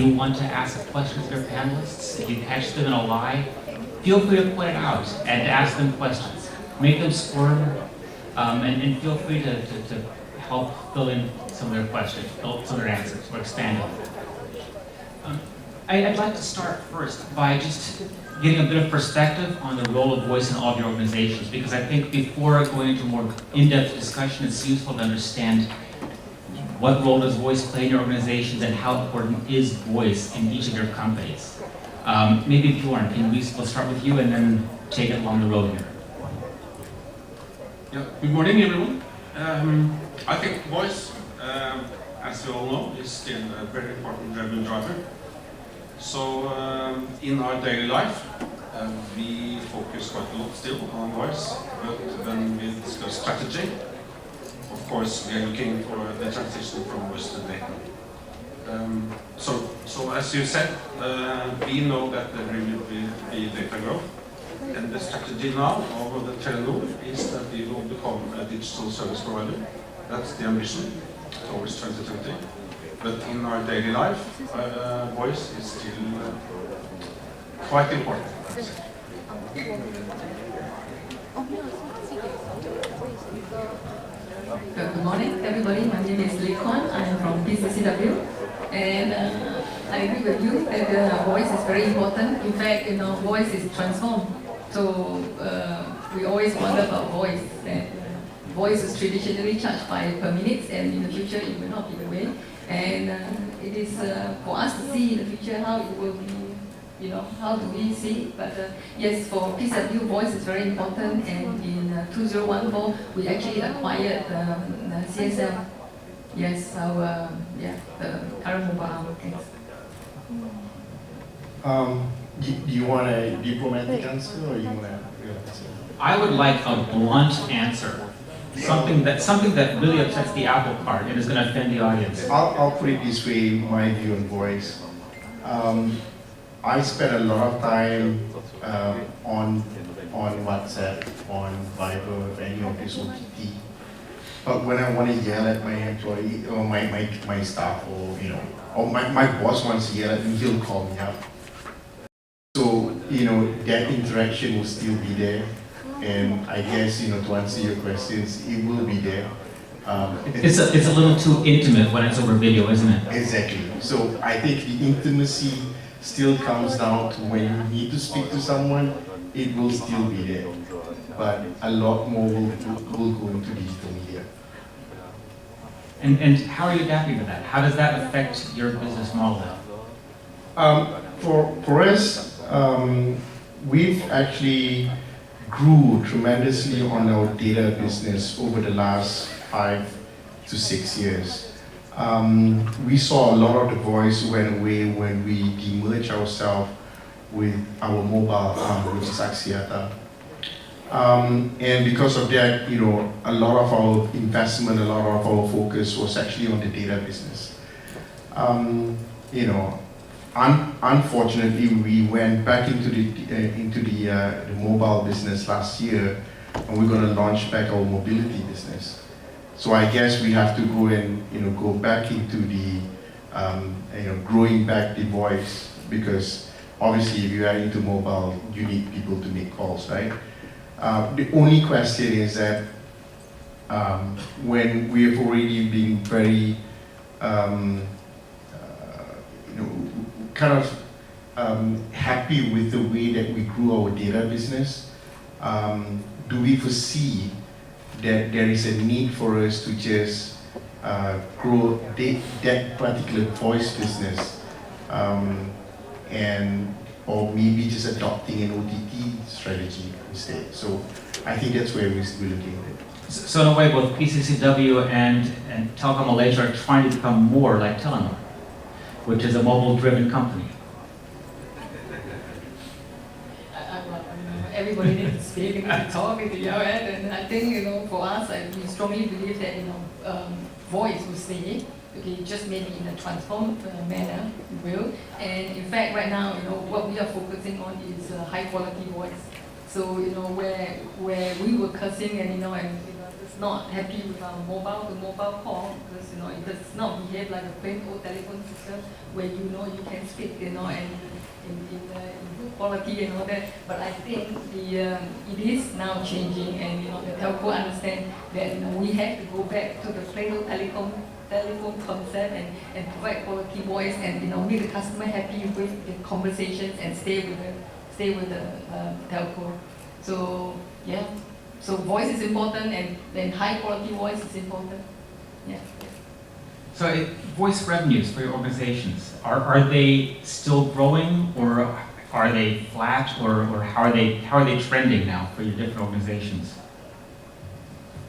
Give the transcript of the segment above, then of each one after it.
you want to ask a question to your panelists, if you catch them in a lie, feel free to point it out and to ask them questions. Make them squirm, and feel free to help fill in some of their questions, some of their answers, or expand on them. I'd like to start first by just getting a bit of perspective on the role of voice in all of your organizations, because I think before going into more in-depth discussion, it's useful to understand what role does voice play in your organizations and how important is voice in each of your companies. Maybe Bjorn, we'll start with you and then take it along the road here. Yeah. Good morning, everyone. I think voice, as you all know, is still a very important revenue driver. So in our daily life, we focus quite a lot still on voice, but when we discuss strategy, of course, we are looking for the transition from voice to data. So as you said, we know that there will be data growth, and the strategy now of the Telenor is that we will become a digital service provider. That's the ambition towards 2020. But in our daily life, voice is still quite important. Good morning, everybody. My name is Khuan. I am from PCCW, and I agree with you that voice is very important. In fact, voice is transformed. So we always wonder about voice. And voice is traditionally charged by per minute, and in the future it will not be the way. And it is for us to see in the future how it will be, how do we see it. But yes, for PCCW, voice is very important. And in 2014, we actually acquired CSL. Yes, our, the current mobile. Thanks. Do you want a diplomatic answer or you want a real answer? I would like a blunt answer. Something that really upsets the apple cart and is going to offend the audience. I'll put it this way, my view on voice. I spend a lot of time on WhatsApp, on Viber, any of this OTT. But when I want to yell at my employee or my staff or my boss wants to yell at me, he'll call me up. So, that interaction will still be there. And I guess, to answer your questions, it will be there. It's a little too intimate when it's over video, isn't it? Exactly. So I think the intimacy still comes down to when you need to speak to someone, it will still be there. But a lot more will go into digital media. And how are you adapting to that? How does that affect your business model now? For us, we've actually grew tremendously on our data business over the last 5 to 6 years. We saw a lot of the voice went away when we demerged ourselves with our mobile arm, which is Axiata. And because of that, a lot of our investment, a lot of our focus was actually on the data business. Unfortunately, we went back into the mobile business last year, and we're going to launch back our mobility business. So I guess we have to go and go back into the growing back the voice, because obviously if you are into mobile, you need people to make calls, right? The only question is that when we have already been very happy with the way that we grew our data business, do we foresee that there is a need for us to just grow that particular voice business, or maybe just adopting an OTT strategy instead? So I think that's where we're looking at it. So in a way, both PCCW and Telekom Malaysia are trying to become more like Telenor, which is a mobile-driven company. Everybody needs to speak, needs to talk, needs to yell at, and I think, for us, we strongly believe that, voice will stay, okay, just maybe in a transformed manner, it will. And in fact, right now, what we are focusing on is high-quality voice. So, where we were cursing and, is not happy with our mobile to mobile call, because it does not behave like a plain old telephone system where you can speak, and in good quality and all that. But I think it is now changing, and the telco understand that we have to go back to the plain old telephone concept and provide quality voice, and make the customer happy with the conversations and stay with the telco. So yeah, so voice is important, and then high quality voice is important. Yeah. So voice revenues for your organizations, are they still growing, or are they flat, or how are they trending now for your different organizations?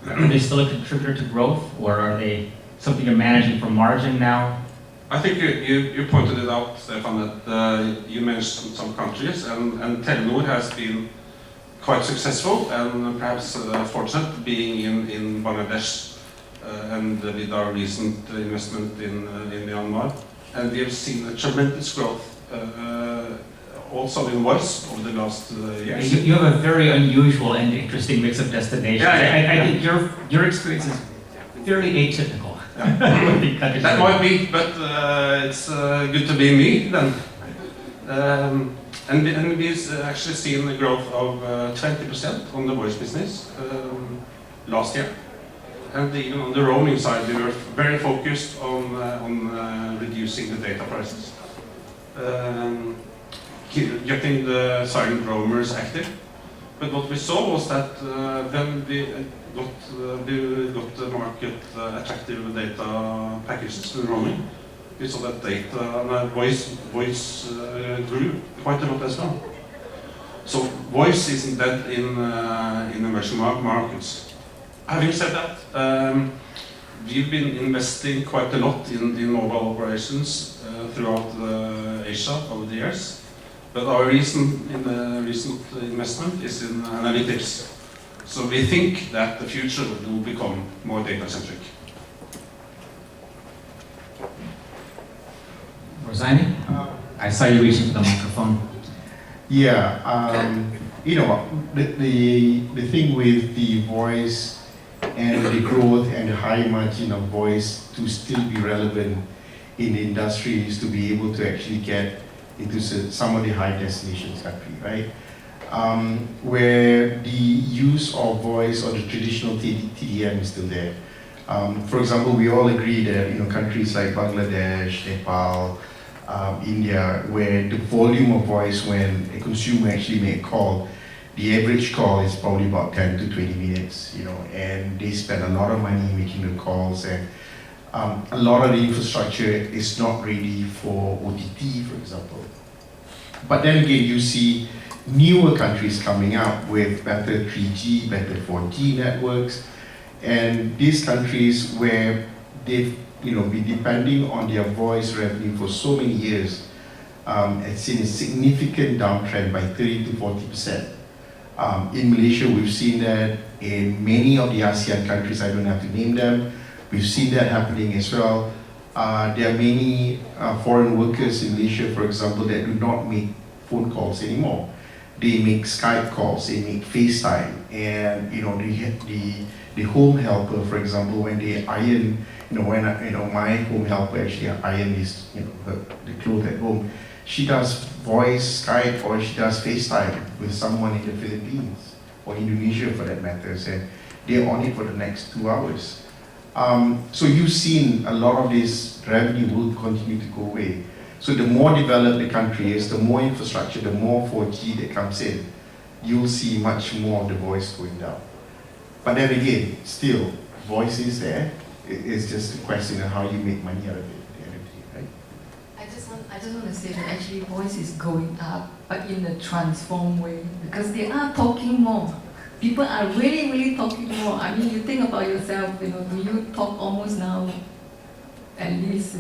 Are they still a contributor to growth, or are they something you're managing for margin now? I think you pointed it out, Stephan, that you mentioned some countries, and Telenor has been quite successful and perhaps fortunate being in Bangladesh and with our recent investment in Myanmar. And we have seen a tremendous growth also in voice over the last years. You have a very unusual and interesting mix of destinations. Yeah. I think your experience is fairly atypical. That might be, but it's good to be me then. And we've actually seen a growth of 20% on the voice business last year. And even on the roaming side, we were very focused on reducing the data prices, getting the silent roamers active. But what we saw was that when we got the market attractive data packages to roaming, we saw that data and voice grew quite a lot as well. So voice isn't dead in emerging markets. Having said that, we've been investing quite a lot in mobile operations throughout Asia over the years. But our recent investment is in analytics. So we think that the future will become more data-centric. Rozaimy? I saw you reaching for the microphone. Yeah, the thing with the voice and the growth and the high margin of voice to still be relevant in the industry is to be able to actually get into some of the high destinations country, right? Where the use of voice or the traditional TDM is still there. For example, we all agree that countries like Bangladesh, Nepal, India, where the volume of voice when a consumer actually makes a call, the average call is probably about 10 to 20 minutes, and they spend a lot of money making the calls, and a lot of the infrastructure is not ready for OTT, for example. But then again, you see newer countries coming up with better 3G, better 4G networks, and these countries where they've been depending on their voice revenue for so many years, have seen a significant downtrend by 30 to 40%. In Malaysia, we've seen that. In many of the ASEAN countries, I don't have to name them, we've seen that happening as well. There are many foreign workers in Malaysia, for example, that do not make phone calls anymore. They make Skype calls, they make FaceTime, and the home helper, for example, when they iron, my home helper actually iron the clothes at home. She does voice Skype, or she does FaceTime with someone in the Philippines or Indonesia for that matter, and they're on it for the next 2 hours. So you've seen a lot of this revenue will continue to go away. So the more developed the country is, the more infrastructure, the more 4G that comes in, you'll see much more of the voice going down. But then again, still, voice is there. It's just a question of how you make money out of it at the end of the day, right? I just want to say that actually voice is going up, but in a transformed way, because they are talking more. People are really, really talking more. I mean, you think about yourself, do you talk almost now, at least,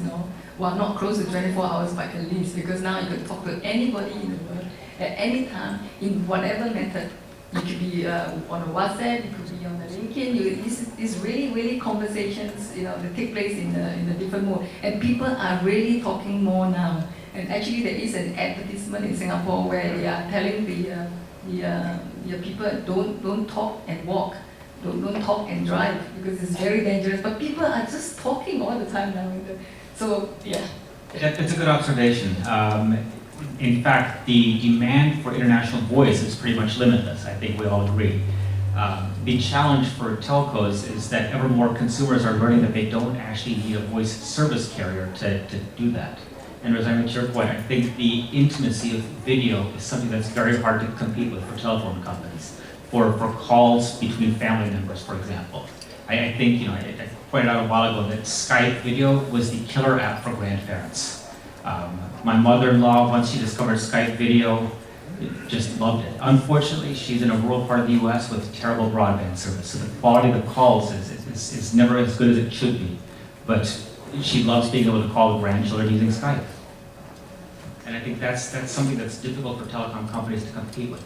well, not close to 24 hours, but at least, because now you can talk to anybody in the world at any time, in whatever method. You could be on a WhatsApp, you could be on the LinkedIn. These really, really conversations, that take place in a different mode. And people are really talking more now. And actually, there is an advertisement in Singapore where they are telling the people don't talk and walk. don't talk and drive because it's very dangerous. But people are just talking all the time now. So yeah. That's a good observation. In fact, the demand for international voice is pretty much limitless. I think we all agree. The challenge for telcos is that ever more consumers are learning that they don't actually need a voice service carrier to do that. And Rozaimy, to your point, I think the intimacy of video is something that's very hard to compete with for telephone companies, for calls between family members, for example. I think, I pointed out a while ago that Skype video was the killer app for grandparents. My mother-in-law, once she discovered Skype video, just loved it. Unfortunately, she's in a rural part of the US with terrible broadband service, so the quality of the calls is never as good as it should be. But she loves being able to call the grandchildren using Skype. And I think that's something that's difficult for telecom companies to compete with.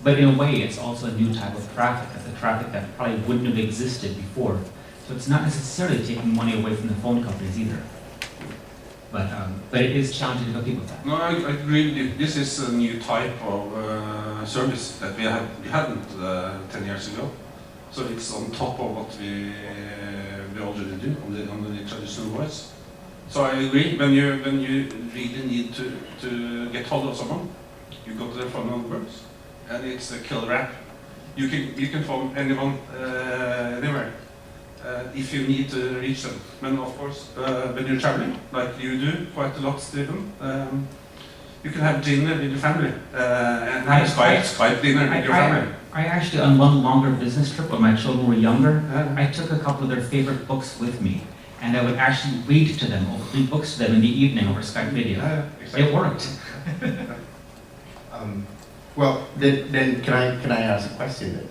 But in a way, it's also a new type of traffic. It's a traffic that probably wouldn't have existed before. So it's not necessarily taking money away from the phone companies either. But it is challenging to compete with that. No, I agree with you. This is a new type of service that we hadn't 10 years ago. So it's on top of what we already do on the traditional voice. So I agree. When you really need to get hold of someone, you go to their phone numbers, and it's a killer app. You can phone anyone anywhere if you need to reach them. And of course, when you're traveling, like you do quite a lot, Stephan, you can have dinner with your family and have Skype dinner with your family. I actually, on one longer business trip when my children were younger, I took a couple of their favorite books with me, and I would actually read to them, or read books to them in the evening over Skype video. Exactly. It worked. Well, then can I ask a question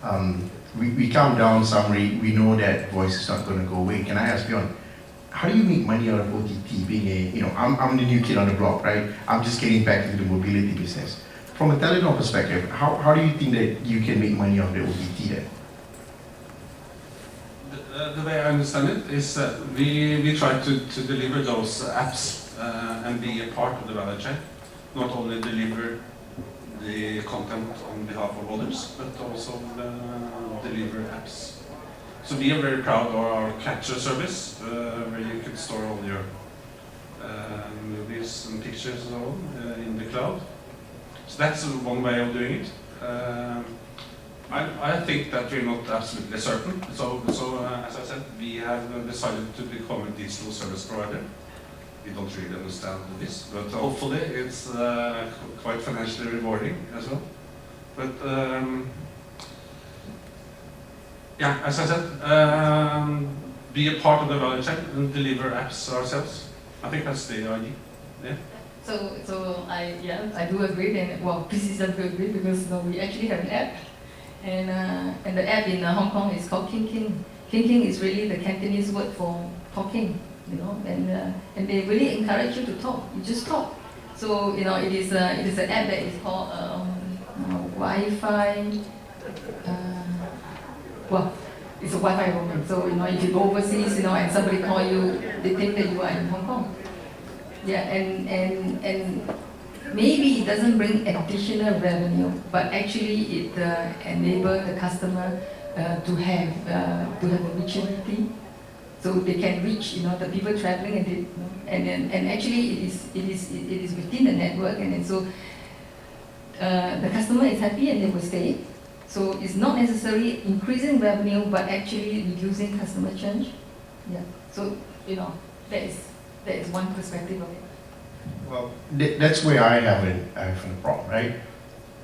then? We come down summary, we know that voice is not going to go away. Can I ask Bjorn, how do you make money out of OTT? Being I'm the new kid on the block, right? I'm just getting back into the mobility business. From a Telenor perspective, how do you think that you can make money out of the OTT then? The way I understand it is that we try to deliver those apps and be a part of the value chain, not only deliver the content on behalf of others, but also deliver apps. So we are very proud of our capture service, where you can store all your movies and pictures and so on in the cloud. So that's one way of doing it. I think that we're not absolutely certain. So as I said, we have decided to become a digital service provider. We don't really understand this, but hopefully it's quite financially rewarding as well. But yeah, as I said, be a part of the value chain and deliver apps ourselves. I think that's the idea. Yeah. So I do agree, and well, PCCW agree because we actually have an app, and the app in Hong Kong is called King King. King King is really the Cantonese word for talking, and they really encourage you to talk. You just talk. So it is an app that is called Wi-Fi. Well, it's a Wi-Fi roaming. So if you go overseas, and somebody call you, they think that you are in Hong Kong. Yeah, and maybe it doesn't bring additional revenue, but actually it enables the customer to have a maturity, so they can reach the people traveling, and actually it is within the network, and then so the customer is happy and they will stay. So it's not necessarily increasing revenue, but actually reducing customer churn. Yeah. So that is one perspective of it. Well, that's where I have a problem, right?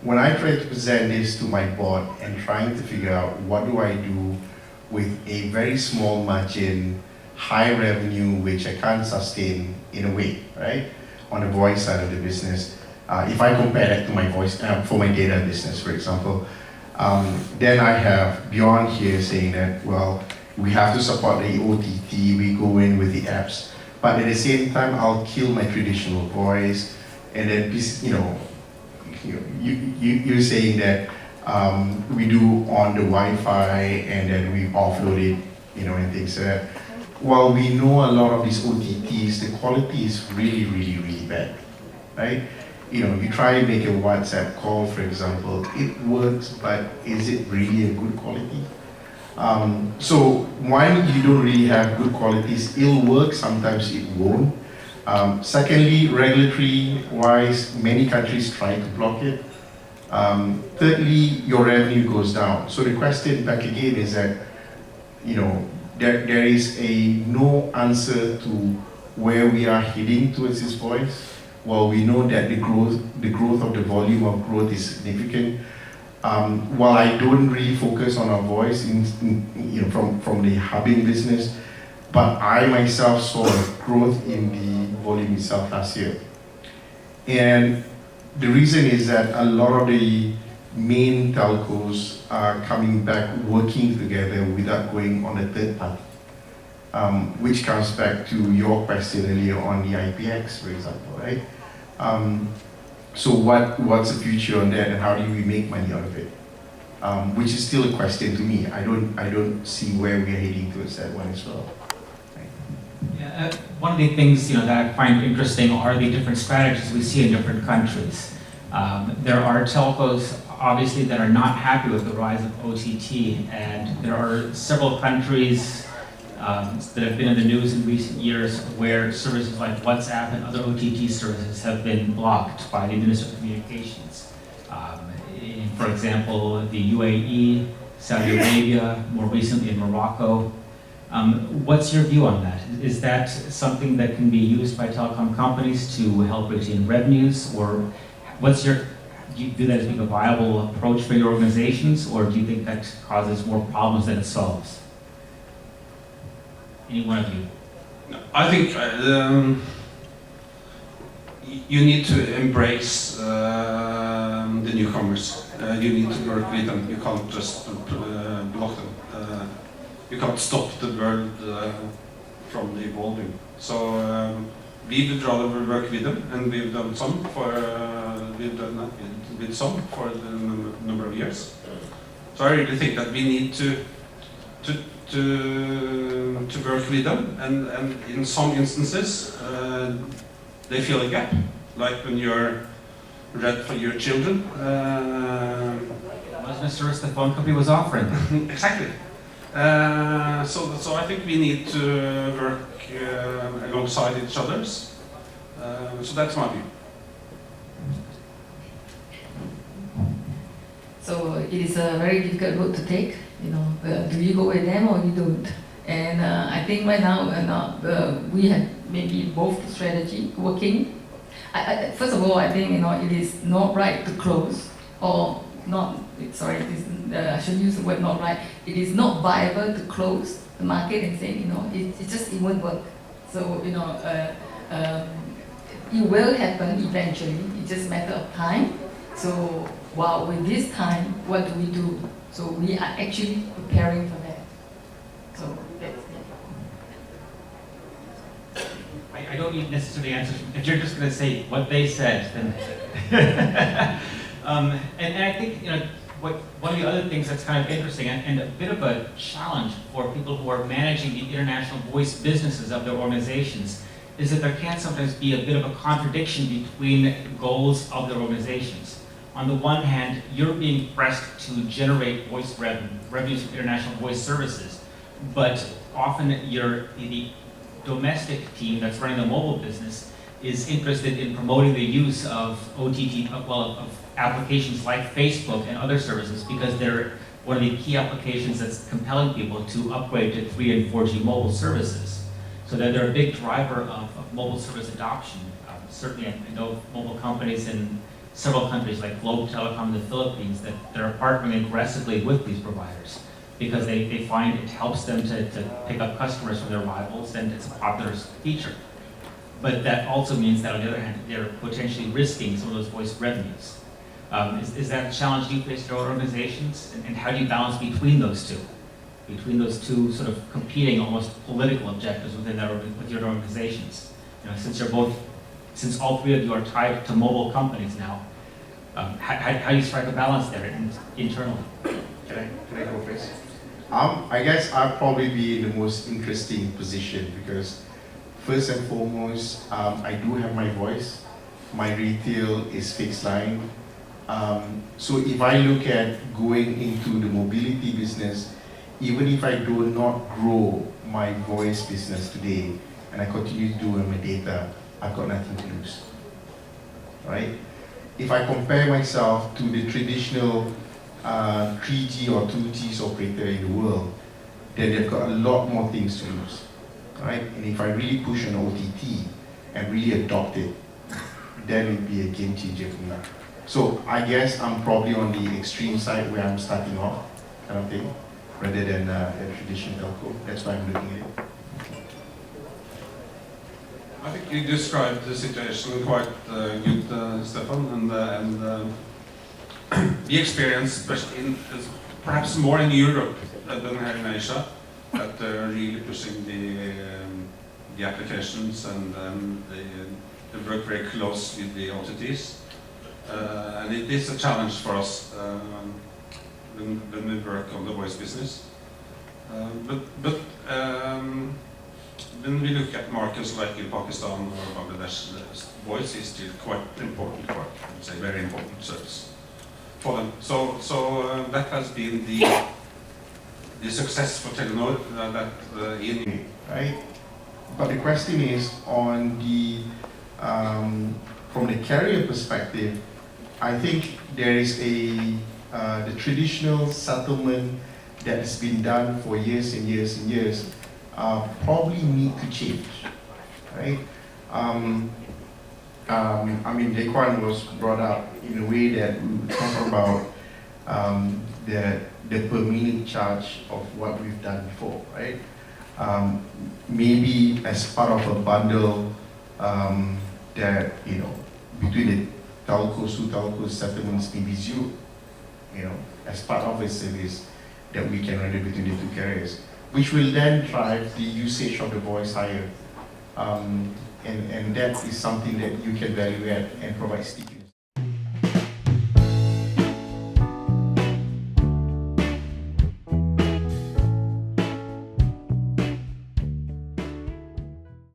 When I try to present this to my board and trying to figure out what do I do with a very small margin, high revenue, which I can't sustain in a way, right? On the voice side of the business, if I compare that to my voice, for my data business, for example, then I have Bjorn here saying that, well, we have to support the OTT, we go in with the apps. But at the same time, I'll kill my traditional voice, and then you're saying that we do on the Wi-Fi, and then we offload it, and things like that. While we know a lot of these OTTs, the quality is really, really, really bad, right? you try and make a WhatsApp call, for example, it works, but is it really a good quality? So one, you don't really have good qualities. It'll work, sometimes it won't. Secondly, regulatory-wise, many countries try to block it. Thirdly, your revenue goes down. So the question back again is that, there is no answer to where we are heading towards this voice. Well, we know that the growth of the volume of growth is significant. While I don't really focus on our voice from the hubbing business, but I myself saw a growth in the volume itself last year. And the reason is that a lot of the main telcos are coming back working together without going on a third party, which comes back to your question earlier on the IPX, for example, right? So what's the future on that, and how do we make money out of it? Which is still a question to me. I don't see where we are heading towards that one as well. Yeah, one of the things that I find interesting are the different strategies we see in different countries. There are telcos, obviously, that are not happy with the rise of OTT, and there are several countries that have been in the news in recent years where services like WhatsApp and other OTT services have been blocked by the Ministry of Communications. For example, the UAE, Saudi Arabia, more recently in Morocco. What's your view on that? Is that something that can be used by telecom companies to help retain revenues, or do you view that as being a viable approach for your organizations, or do you think that causes more problems than it solves? Any one of you? I think you need to embrace the newcomers. You need to work with them. You can't just block them. You can't stop the world from evolving. So we would rather work with them, and we've done some for the number of years. So I really think that we need to work with them, and in some instances they fill a gap, like when you're red for your children. It wasn't a service the phone company was offering. Exactly. So I think we need to work alongside each other. So that's my view. So it is a very difficult road to take. Do you go with them or you don't? And I think right now we have maybe both strategy working. First of all, I think it is not right to close, or not. Sorry, I should use the word not right. It is not viable to close the market and say it won't work. So it will happen eventually. It's just a matter of time. So while with this time, what do we do? So we are actually preparing for that. So that's it. I don't need necessarily answers. If you're just going to say what they said, then. And I think one of the other things that's kind of interesting and a bit of a challenge for people who are managing the international voice businesses of their organizations is that there can sometimes be a bit of a contradiction between goals of their organizations. On the one hand, you're being pressed to generate voice revenues from international voice services, but often the domestic team that's running the mobile business is interested in promoting the use of OTT, of applications like Facebook and other services, because they're one of the key applications that's compelling people to upgrade to 3 and 4G mobile services. So they're a big driver of mobile service adoption. Certainly, I know mobile companies in several countries like Globe Telecom in the Philippines that are partnering aggressively with these providers because they find it helps them to pick up customers from their rivals, and it's a popular feature. But that also means that on the other hand, they're potentially risking some of those voice revenues. Is that a challenge you face in your organizations? And how do you balance between those two? Between those two sort of competing, almost political objectives with your organizations? Since all three of you are tied to mobile companies now, how do you strike a balance there internally? Can I go first? I guess I'll probably be in the most interesting position because first and foremost, I do have my voice. my retail is fixed line. So if I look at going into the mobility business, even if I do not grow my voice business today and I continue to do my data, I've got nothing to lose, right? If I compare myself to the traditional 3G or 2G operator in the world, then they've got a lot more things to lose, right? And if I really push on OTT and really adopt it, then it'd be a game changer for me. So I guess I'm probably on the extreme side where I'm starting off, kind of thing, rather than a traditional telco. That's why I'm looking at it. I think you described the situation quite good, Stephan, and we experience, especially perhaps more in Europe than here in Asia, that they're really pushing the applications and they work very close with the OTTs. And it is a challenge for us when we work on the voice business. But when we look at markets like in Pakistan or Bangladesh, voice is still quite important for, I would say, very important service for them. So that has been the success for Telenor in right. But the question is on the from the carrier perspective, I think there is the traditional settlement that has been done for years and years and years probably need to change, right? I mean, Khuan was brought up in a way that we talk about the per minute charge of what we've done before, right? Maybe as part of a bundle that, you know, between the telcos, two telcos, settlements may be zero, you know, as part of a service that we can render between the two carriers, which will then drive the usage of the voice higher. And that is something that you can value add and provide stickiness.